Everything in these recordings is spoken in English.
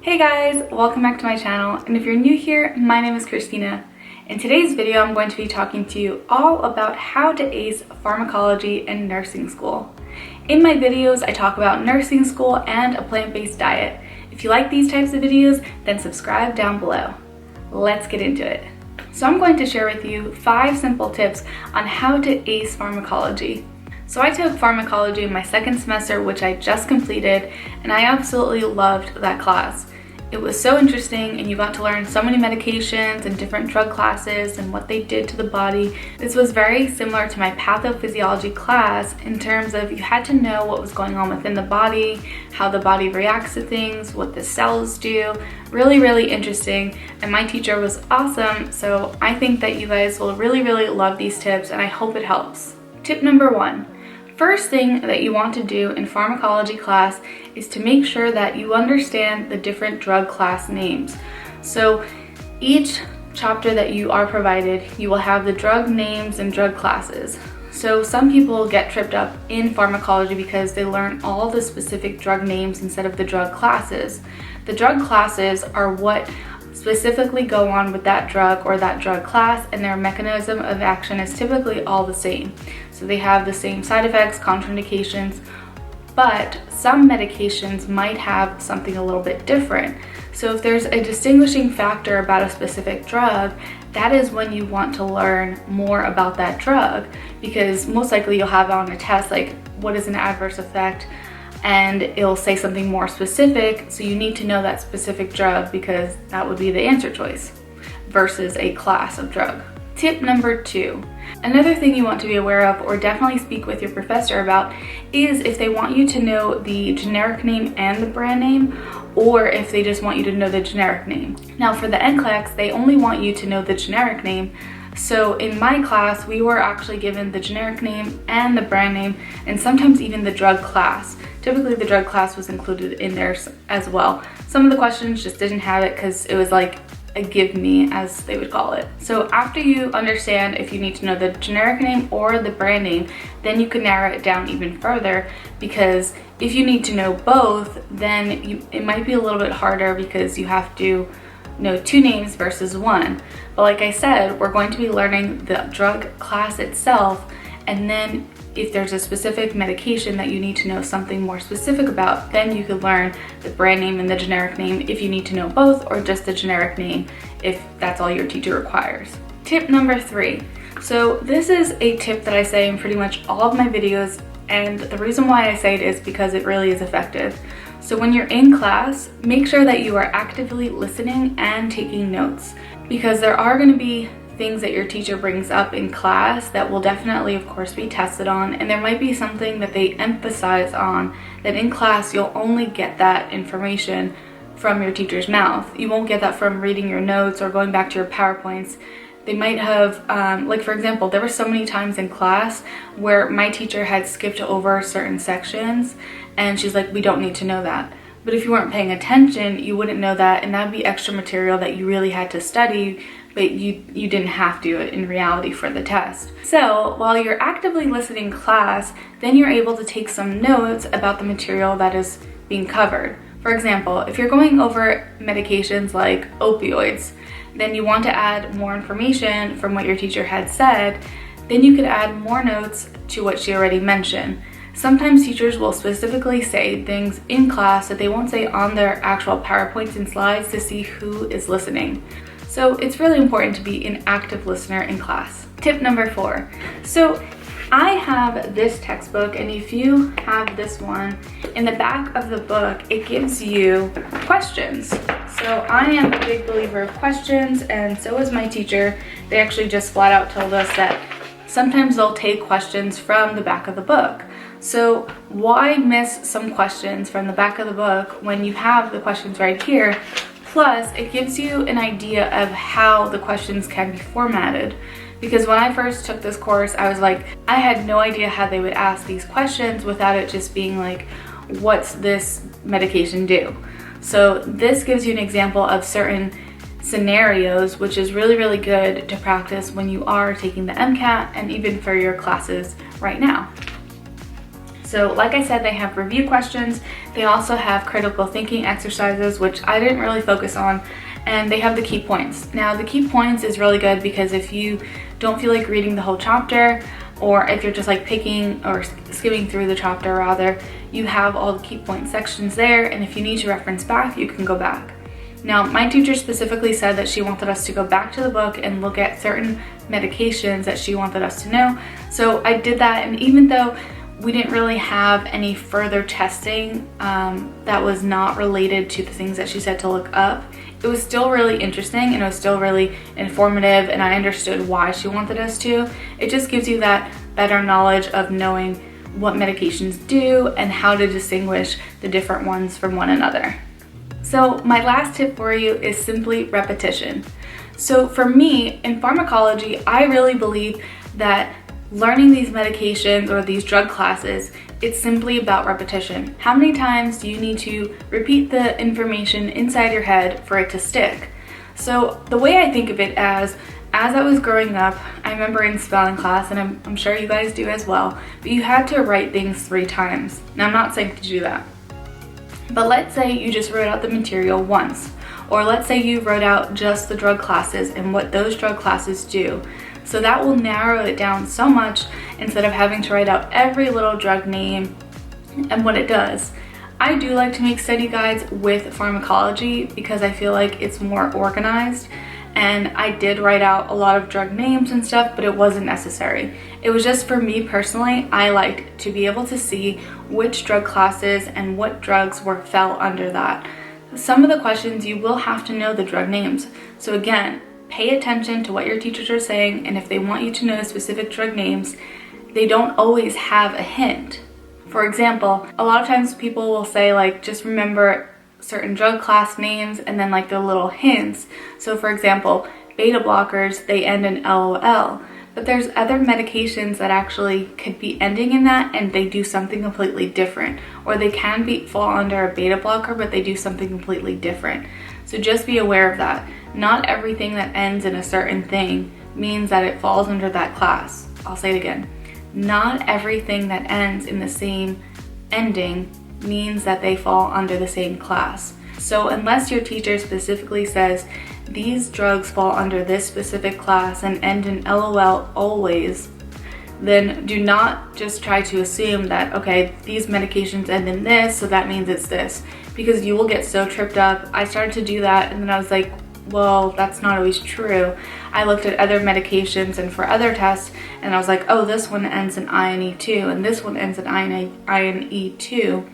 Hey guys, welcome back to my channel, and if you're new here, my name is Kristina. In today's video, I'm going to be talking to you all about how to ace pharmacology and nursing school. In my videos, I talk about nursing school and a plant-based diet. If you like these types of videos, then subscribe down below. Let's get into it. So I'm going to share with you 5 simple tips on how to ace pharmacology. So I took pharmacology in my second semester, which I just completed, and I absolutely loved that class. It was so interesting, and you got to learn so many medications and different drug classes and what they did to the body. This was very similar to my pathophysiology class in terms of you had to know what was going on within the body, how the body reacts to things, what the cells do. Really interesting, and my teacher was awesome, so I think that you guys will really love these tips, and I hope it helps. Tip number 1. First thing that you want to do in pharmacology class is to make sure that you understand the different drug class names. So each chapter that you are provided, you will have the drug names and drug classes. So some people get tripped up in pharmacology because they learn all the specific drug names instead of the drug classes. The drug classes are what specifically go on with that drug or that drug class, and their mechanism of action is typically all the same. So they have the same side effects, contraindications, but some medications might have something a little bit different. So if there's a distinguishing factor about a specific drug, that is when you want to learn more about that drug, because most likely you'll have it on a test like what is an adverse effect, and it'll say something more specific, so you need to know that specific drug because that would be the answer choice versus a class of drug. Tip number 2. Another thing you want to be aware of, or definitely speak with your professor about, is if they want you to know the generic name and the brand name, or if they just want you to know the generic name. Now for the NCLEX, they only want you to know the generic name. So in my class, we were actually given the generic name and the brand name, and sometimes even the drug class. Typically the drug class was included in there as well. Some of the questions just didn't have it because it was like a give me, as they would call it. So after you understand if you need to know the generic name or the brand name, then you can narrow it down even further, because if you need to know both, then it might be a little bit harder because you have to know 2 names versus 1. But like I said, we're going to be learning the drug class itself, and then if there's a specific medication that you need to know something more specific about, then you could learn the brand name and the generic name if you need to know both, or just the generic name if that's all your teacher requires. Tip number 3. So this is a tip that I say in pretty much all of my videos, and the reason why I say it is because it really is effective. So when you're in class, make sure that you are actively listening and taking notes, because there are going to be things that your teacher brings up in class that will definitely, of course, be tested on, and there might be something that they emphasize on that in class you'll only get that information from your teacher's mouth. You won't get that from reading your notes or going back to your PowerPoints. They might have, like for example, there were so many times in class where my teacher had skipped over certain sections, and she's like, we don't need to know that. But if you weren't paying attention, you wouldn't know that, and that'd be extra material that you really had to study, but you didn't have to in reality for the test. So while you're actively listening in class, then you're able to take some notes about the material that is being covered. For example, if you're going over medications like opioids, then you want to add more information from what your teacher had said, then you could add more notes to what she already mentioned. Sometimes teachers will specifically say things in class that they won't say on their actual PowerPoints and slides to see who is listening. So it's really important to be an active listener in class. Tip number 4. So I have this textbook, and if you have this one, in the back of the book, it gives you questions. So I am a big believer of questions, and so is my teacher. They actually just flat out told us that sometimes they'll take questions from the back of the book. So why miss some questions from the back of the book when you have the questions right here? Plus, it gives you an idea of how the questions can be formatted. Because when I first took this course, I was like, I had no idea how they would ask these questions without it just being like, what's this medication do? So this gives you an example of certain scenarios, which is really good to practice when you are taking the MCAT and even for your classes right now. So like I said, they have review questions. They also have critical thinking exercises, which I didn't really focus on, and they have the key points. Now the key points is really good because if you don't feel like reading the whole chapter, or if you're just like picking or skimming through the chapter rather, you have all the key point sections there, and if you need to reference back, you can go back. Now, my teacher specifically said that she wanted us to go back to the book and look at certain medications that she wanted us to know. So I did that, and even though we didn't really have any further testing that was not related to the things that she said to look up, it was still really interesting and it was still really informative, and I understood why she wanted us to. It just gives you that better knowledge of knowing what medications do and how to distinguish the different ones from one another. So my last tip for you is simply repetition. So for me, in pharmacology, I really believe that learning these medications or these drug classes, it's simply about repetition. How many times do you need to repeat the information inside your head for it to stick? So the way I think of it as I was growing up, I remember in spelling class, and I'm sure you guys do as well, but you had to write things 3 times. Now I'm not saying to do that, but let's say you just wrote out the material once, or let's say you wrote out just the drug classes and what those drug classes do. So that will narrow it down so much instead of having to write out every little drug name and what it does. I do like to make study guides with pharmacology because I feel like it's more organized, and I did write out a lot of drug names and stuff, but it wasn't necessary. It was just for me personally, I liked to be able to see which drug classes and what drugs fell under that. Some of the questions you will have to know the drug names. So again, pay attention to what your teachers are saying, and if they want you to know specific drug names, they don't always have a hint. For example, a lot of times people will say like, just remember certain drug class names and then like the little hints. So for example, beta blockers, they end in LOL, but there's other medications that actually could be ending in that and they do something completely different, or they can fall under a beta blocker but they do something completely different. So just be aware of that. Not everything that ends in a certain thing means that it falls under that class. I'll say it again. Not everything that ends in the same ending means that they fall under the same class. So unless your teacher specifically says these drugs fall under this specific class and end in LOL always, then do not just try to assume that, okay, these medications end in this, so that means it's this, because you will get so tripped up. I started to do that, and then I was like, well, that's not always true. I looked at other medications and for other tests, and I was like, oh, this one ends in INE2, and this one ends in INE2.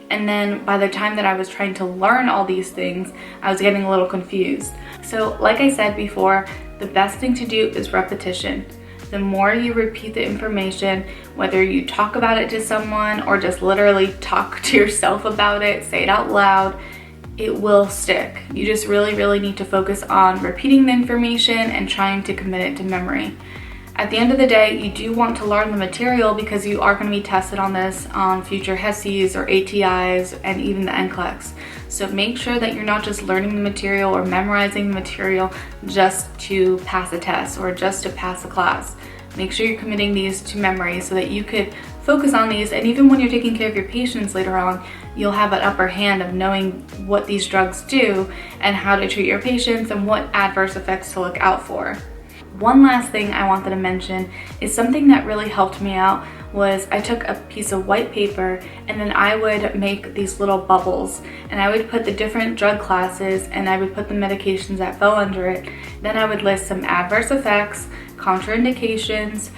And then by the time that I was trying to learn all these things, I was getting a little confused. So like I said before, the best thing to do is repetition. The more you repeat the information, whether you talk about it to someone or just literally talk to yourself about it, say it out loud, it will stick. You just really need to focus on repeating the information and trying to commit it to memory. At the end of the day, you do want to learn the material because you are going to be tested on this on future HESIs or ATIs and even the NCLEX. So make sure that you're not just learning the material or memorizing the material just to pass a test or just to pass a class. Make sure you're committing these to memory so that you could focus on these, and even when you're taking care of your patients later on, you'll have an upper hand of knowing what these drugs do and how to treat your patients and what adverse effects to look out for. One last thing I wanted to mention is something that really helped me out was I took a piece of white paper and then I would make these little bubbles, and I would put the different drug classes and I would put the medications that fell under it. Then I would list some adverse effects, contraindications,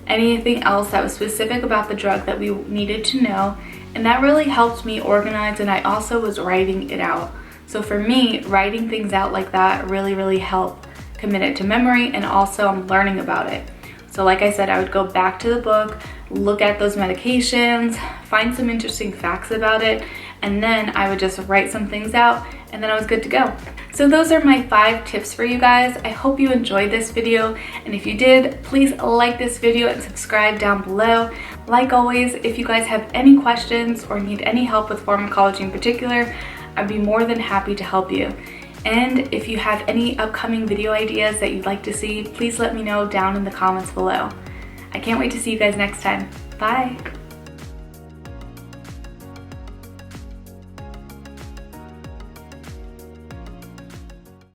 anything else that was specific about the drug that we needed to know, and that really helped me organize, and I also was writing it out. So for me, writing things out like that really helped commit it to memory, and also I'm learning about it. So like I said, I would go back to the book, look at those medications, find some interesting facts about it, and then I would just write some things out, and then I was good to go. So those are my 5 tips for you guys. I hope you enjoyed this video, and if you did, please like this video and subscribe down below. Like always, if you guys have any questions or need any help with pharmacology in particular, I'd be more than happy to help you. And if you have any upcoming video ideas that you'd like to see, please let me know down in the comments below. I can't wait to see you guys next time. Bye!